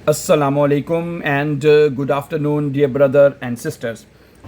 अस्सलामुअलैकुम and good afternoon dear brother and sisters.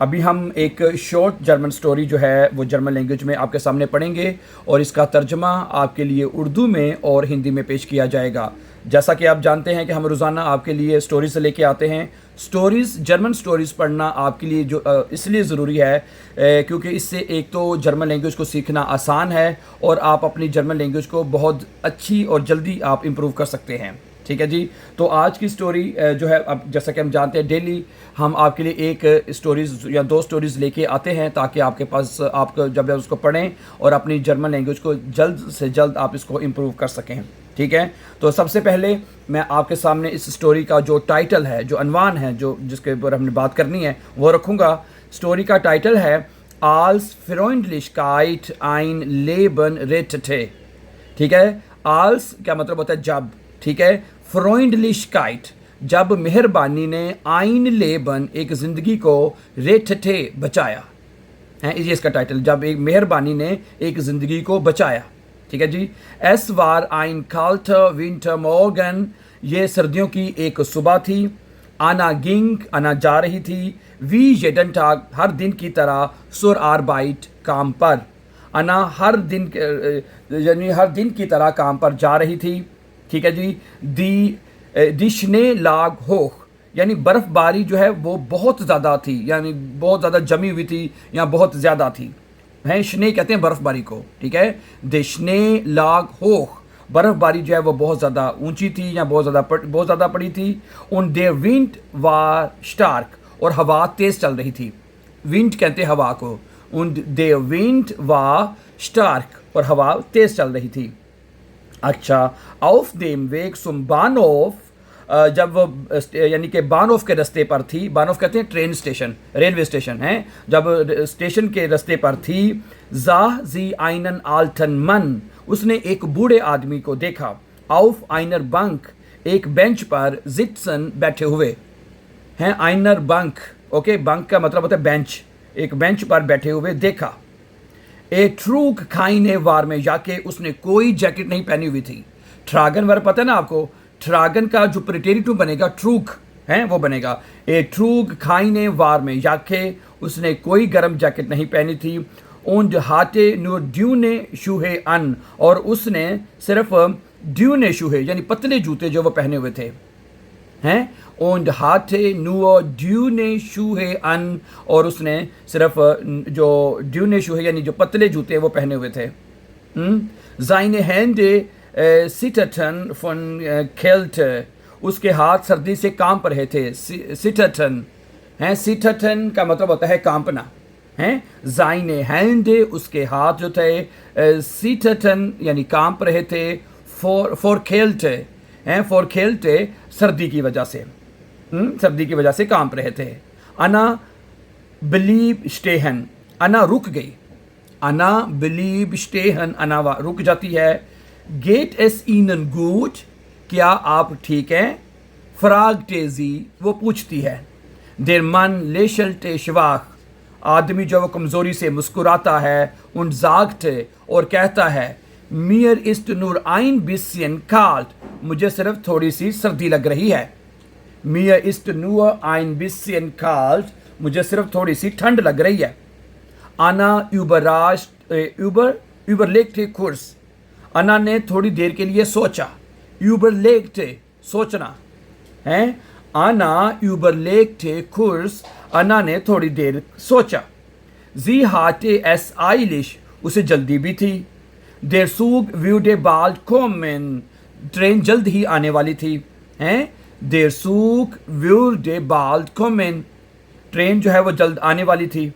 अभी हम एक शॉर्ट जर्मन स्टोरी जो है वो जर्मन लैंग्वेज में आपके सामने पढ़ेंगे और इसका तर्जमा आपके लिए उर्दू में और हिंदी में पेश किया जाएगा। जैसा कि आप जानते हैं कि हम रोज़ाना आपके लिए स्टोरीज़ लेके आते हैं। स्टोरीज़, जर्मन स्टोरीज़ पढ़ना आपके लिए जो इसलिए ज़रूरी है क्योंकि इससे एक तो जर्मन लैंग्वेज को सीखना आसान है और आप अपनी जर्मन लैंग्वेज को बहुत अच्छी और जल्दी आप इम्प्रूव कर सकते हैं। ठीक है जी। तो आज की स्टोरी जो है, अब जैसा कि हम जानते हैं डेली हम आपके लिए एक स्टोरीज़ या दो स्टोरीज़ लेके आते हैं ताकि आपके पास आप जब उसको पढ़ें और अपनी जर्मन लैंग्वेज को जल्द से जल्द आप इसको इम्प्रूव कर सकें। ठीक है। तो सबसे पहले मैं आपके सामने इस स्टोरी का जो टाइटल है, जो अनवान है, जो जिसके ऊपर हमने बात करनी है वो रखूँगा। स्टोरी का टाइटल है आल्स फ्रेundlichkeit ein Leben rettete। ठीक है। आल्स क्या मतलब होता है जब, ठीक है। फ्रेundlichkeit जब मेहरबानी ने, आइन लेबन एक ज़िंदगी को, रेठटे बचाया है, ये इसका टाइटल, जब एक मेहरबानी ने एक ज़िंदगी को बचाया। ठीक है जी। एस वार आइन kalter Wintermorgen, ये सर्दियों की एक सुबह थी। आना गिंग, आना जा रही थी। वी jeden Tag, हर दिन की तरह। सुर आरबाइट, काम पर। आना हर दिन, यानी हर दिन की तरह काम पर जा रही थी। ठीक है जी। दी Schnee lag hoch, यानी बर्फ़बारी जो है वो बहुत ज़्यादा थी, यानी बहुत ज़्यादा जमी हुई थी या बहुत ज़्यादा थी। हैं, Schnee कहते हैं बर्फ़बारी को। ठीक है। दी Schnee lag hoch, बर्फ़बारी जो है वो बहुत ज़्यादा ऊंची थी या बहुत ज़्यादा पड़ी थी। Und der Wind war stark, और हवा तेज़ चल रही थी। विंड कहते हैं हवा को। Und der Wind war stark, और हवा तेज़ चल रही थी। अच्छा, auf dem Weg zum Bahnhof, जब वो यानी कि बानोफ के रास्ते पर थी। बानोफ कहते हैं ट्रेन स्टेशन, रेलवे स्टेशन है। जब स्टेशन के रास्ते पर थी, sah sie einen alten Mann, उसने एक बूढ़े आदमी को देखा। auf einer Bank, एक बेंच पर। sitzen, बैठे हुए हैं। einer Bank, ओके, bank का मतलब होता है बेंच, एक बेंच पर बैठे हुए देखा। ए ट्रूक keine warme Jacke, उसने कोई जैकेट नहीं पहनी हुई थी। ट्रागन वर्ब पता है ना आपको, ट्रागन का जो प्रिटेरिटिव बनेगा ट्रूक है वो बनेगा। ए ट्रूक keine warme Jacke, उसने कोई गर्म जैकेट नहीं पहनी थी। und hatte nur dünne Schuhe an, और उसने सिर्फ dünne Schuhe यानी पतले जूते जो वो पहने हुए थे हैं। und hatte nur dünne Schuhe an, और उसने सिर्फ जो dünne Schuhe यानी जो पतले जूते वो पहने हुए थे। seine Hände zitterten von Kälte, उसके हाथ सर्दी से कांप रहे थे। zitterten हैं, zitterten का मतलब होता है कांपना हैं। seine Hände, उसके हाथ जो थे, zitterten यानी कांप रहे थे। for Kälte हैं, for Kälte सर्दी की वजह से, सर्दी की वजह से कांप रहे थे। अना blieb stehen, अना रुक गई। अना blieb stehen, अना रुक जाती है। geht es ihnen gut, क्या आप ठीक हैं? fragte sie, वो पूछती है। der Mann lächelte schwach, आदमी जो वो कमज़ोरी से मुस्कुराता है। und sagte, और कहता है, mir ist nur ein bisschen kalt, मुझे सिर्फ थोड़ी सी सर्दी लग रही है। mir ist nur ein bisschen kalt, मुझे सिर्फ थोड़ी सी ठंड लग रही है। Anna überlegte kurz, अना ने थोड़ी देर के लिए सोचा। überlegte, सोचना है। Anna überlegte kurz, अना ने थोड़ी देर सोचा। sie hatte es eilig, उसे जल्दी भी थी। der Zug würde bald kommen, train जल्द ही आने वाली थी हैं। der Zug würde bald kommen, train जो है वो जल्द आने वाली थी।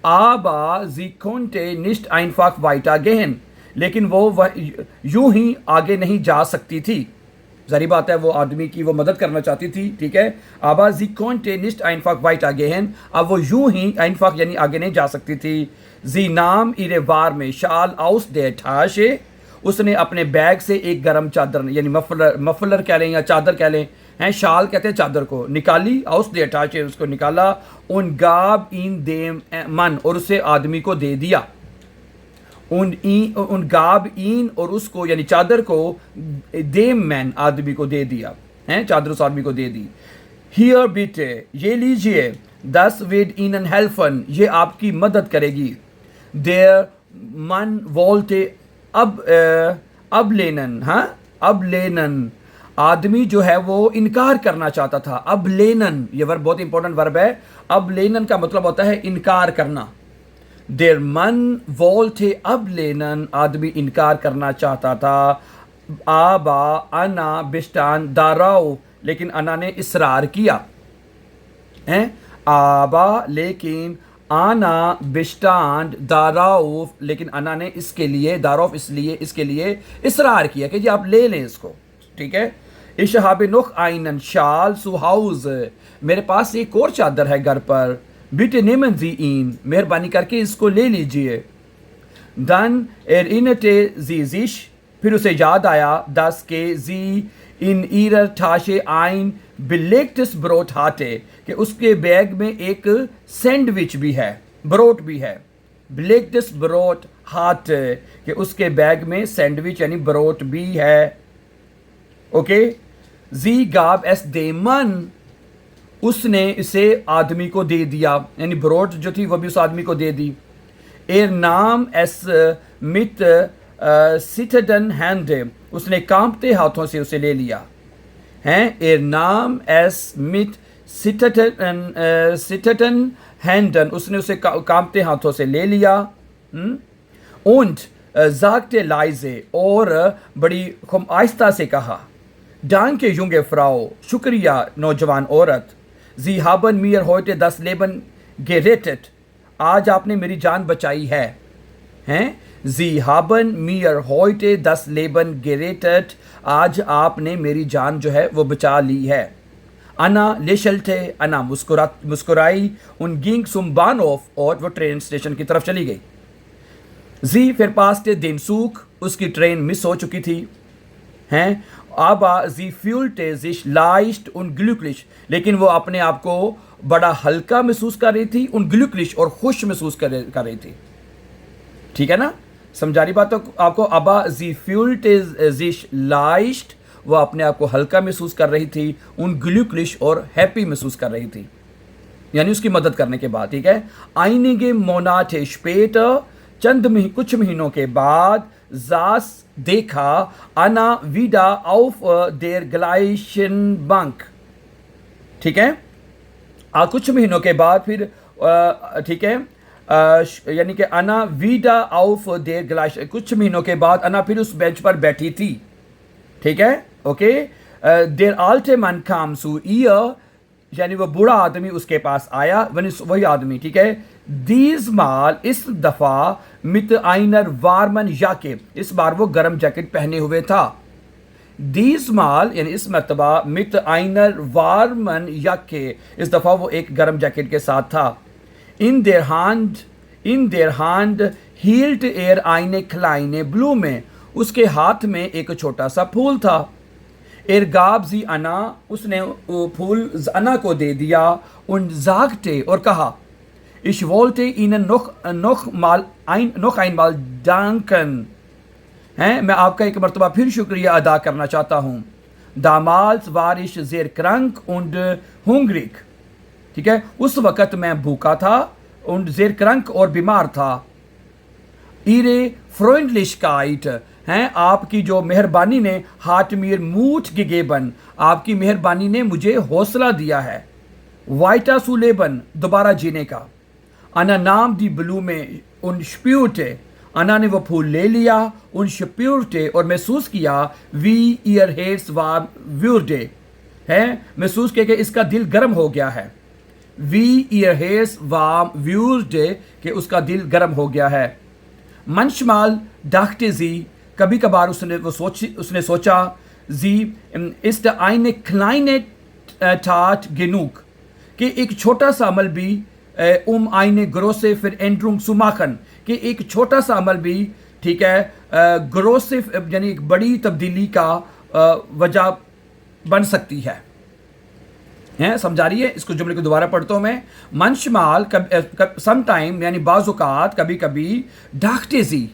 aber sie konnte nicht einfach weitergehen, लेकिन वो यूं ही आगे नहीं जा सकती थी। ज़ाहिर बात है वो आदमी की वो मदद करना चाहती थी। ठीक है। aber sie konnte nicht einfach weitergehen, अब वो यूं ही einfach यानी आगे नहीं जा सकती थी। sie nahm ihre warme Schal aus der Tasche, उसने अपने बैग से एक गर्म चादर यानी मफलर कह लें या चादर कह लें हैं, शाल कहते हैं चादर को, निकाली। aus der Tasche, उसको निकाला। und gab ihn dem Mann, और उसे आदमी को दे दिया। und gab ihn, और उसको यानी चादर को, dem man, आदमी को दे दिया। हैं, चादर उस आदमी को दे दी। हियर बीटे, ये लीजिए, 10 विद इन हेल्फन, ये आपकी मदद करेगी। देयर मन वोल्टे, अब लेनन, हाँ अब लेनन, आदमी जो है वो इनकार करना चाहता था। अब लेनन, ये वर्ब बहुत इंपॉर्टेंट वर्ब है। अब लेनन का मतलब होता है इनकार करना। देर मन वोल्टे अब लेनन, आदमी इनकार करना चाहता था। आबा अना बिस्टान दाराओ, लेकिन अना ने इसरार किया है। आबा लेकिन, आना बिस्टान दाराउफ, लेकिन अना ने इसके लिए, दाराउफ इसलिए, इसके लिए इसरार किया कि जी आप ले लें इसको, ठीक है। इशहाब नुख आइनन शाल सुहाउज, मेरे पास एक और चादर है घर पर। बिट नेमन जी इन, मेहरबानी करके इसको ले लीजिए। दन एर इनटे जीजिश, फिर उसे याद आया, 10 के जी इन ईरर ठाशे आइन बिलेक्टस ब्रोट हाटे, कि उसके बैग में एक सैंडविच भी है, ब्रोट भी है। बिलेक्टस ब्रोट हाट, कि उसके बैग में सैंडविच यानी ब्रोट भी है। ओके, जी गाब एस देमन, उसने इसे आदमी को दे दिया, यानी ब्रोट जो थी वो भी उस आदमी को दे दी। एर नाम एस मित सिटडन हैंड, उसने कांपते हाथों से उसे ले लिया हैं। एर नाम एस मित सिटडन हैंडन, उसने उसे कांपते हाथों से ले लिया। und sagte leise, और बड़ी आहिस्ता से कहा, danke junge Frau, शुक्रिया नौजवान औरत। Sie haben mir heute das Leben gerettet, आज आपने मेरी जान बचाई है। हैं, Sie haben mir heute das Leben gerettet, आज आपने मेरी जान जो है वो बचा ली है। अना लेशल्टे, अना मुस्कुराई। उन गिंग सुम बानोफ, और वो ट्रेन स्टेशन की तरफ चली गई। जी फिर पास्टे दिन सूख, उसकी ट्रेन मिस हो चुकी थी हैं। आबा जी फ्यूलटे जिश लाइस्ट उन ग्लुकलिश, लेकिन वो अपने आप को बड़ा हल्का महसूस कर रही थी, उन ग्लुकलिश और खुश महसूस कर रही थी। ठीक है ना, समझा रही बात तो आपको। अबा जी फ्यूलटे जिश लाइस्ट, वो अपने आप को हल्का महसूस कर रही थी, उन ग्लुकलिश और हैप्पी महसूस कर रही थी, यानी उसकी मदद करने के बाद। ठीक है, आइनिगे मोनाटे स्पेटर, चंद कुछ महीनों के बाद, जास देखा, अना विडा ऑफ देर ग्लाइशन बंक। ठीक है, कुछ महीनों के बाद फिर, ठीक है, यानी कि अना विडा ऑफ देर ग्लाइशन, कुछ महीनों के बाद अना फिर उस बेंच पर बैठी थी। ठीक है, ओके। देर आल्टे मन काम सू ईयर, यानी वो बूढ़ा आदमी उसके पास आया, वही आदमी। ठीक है, दीज माल, इस दफा मित आइनर वारमन याके, इस बार वो गर्म जैकेट पहने हुए था। दीज माल यानी इस मर्तबा मित आइनर वारमन याके, इस दफा वो एक गर्म जैकेट के साथ था। In their hand held air आइने खलाइने ब्लू में, उसके हाथ में एक छोटा सा फूल था। एरगाब जी अना, उसने वो फूल अना को दे दिया। उन जागते, और कहा, इश वोल्टे इन नोख आइन माल डांकन, हैं, मैं आपका एक मरतबा फिर शुक्रिया अदा करना चाहता हूँ। दामाल्स वारिश जेर क्रंक उंड हुंग्रिक, ठीक है, उस वक़्त मैं भूखा था, उंड जेर क्रंक और बीमार था। इरे फ्रोइंडलिशकाइट, हैं, आपकी जो मेहरबानी ने, हाट मीर मूठ गिगेबन, आपकी मेहरबानी ने मुझे हौसला दिया है। वाइटा सुलेबन, दोबारा जीने का। अना नाम दी ब्लू में उन स्प्यूटे, अना ने वो फूल ले लिया, उन स्प्यूटे, और महसूस किया, वी ईयर हेड्स वार व्यूरडे, है, महसूस किया कि इसका दिल गर्म हो गया है। वी ईयर हेड्स वार व्यूरडे, कि उसका दिल गर्म हो गया है। मंशमाल डाकते जी, कभी कभार उसने सोचा, जी इस आइने क्लाइने ठाट गेनूक, कि एक छोटा सा अमल भी, आइने ग्रोसे फिर एंड्रुंग सुमाखन, कि एक छोटा सा अमल भी, ठीक है, ग्रोसे यानी एक बड़ी तब्दीली का वजह बन सकती है। हैं, समझा रही है। इसको जुमले को दोबारा पढ़ता हूँ मैं। मंशमाल समटाइम, यानी बाज़-ओ-क़ात, कभी कभी, डाकते जी,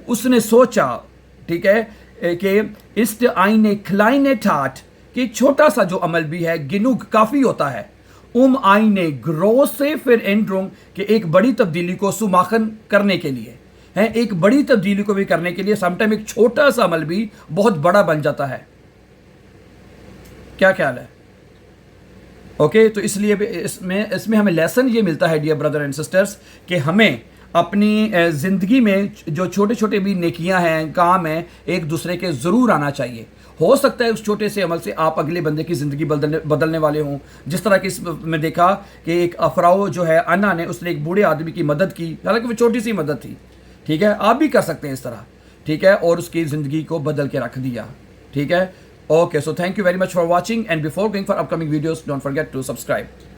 उसने सोचा, ठीक है, कि इस आइने क्लाइने ठाट, کہ چھوٹا سا جو عمل بھی ہے گنوگ کافی ہوتا ہے. آئینے گروہ سے پھر انڈرونگ کہ ایک بڑی تبدیلی کو سماخن کرنے کے لیے ہے, ایک بڑی تبدیلی کو بھی کرنے کے لیے سم ٹائم ایک چھوٹا سا عمل بھی بہت بڑا بن جاتا ہے. کیا خیال ہے؟ اوکے, تو اس لیے اس میں ہمیں لیسن یہ ملتا ہے ڈیئر بردر اینڈ سسٹرز کہ ہمیں اپنی زندگی میں جو چھوٹے چھوٹے بھی نیکیاں ہیں, کام ہیں, ایک دوسرے کے ضرور آنا چاہیے. ہو سکتا ہے اس چھوٹے سے عمل سے آپ اگلے بندے کی زندگی بدلنے والے ہوں. جس طرح کہ اس میں دیکھا کہ ایک افراؤ جو ہے انا نے, اس نے ایک بوڑھے آدمی کی مدد کی, حالانکہ وہ چھوٹی سی مدد تھی. ٹھیک ہے, آپ بھی کر سکتے ہیں اس طرح. ٹھیک ہے, اور اس کی زندگی کو بدل کے رکھ دیا. ٹھیک ہے, okay, so thank you very much for watching, and before going for upcoming videos don't forget to subscribe.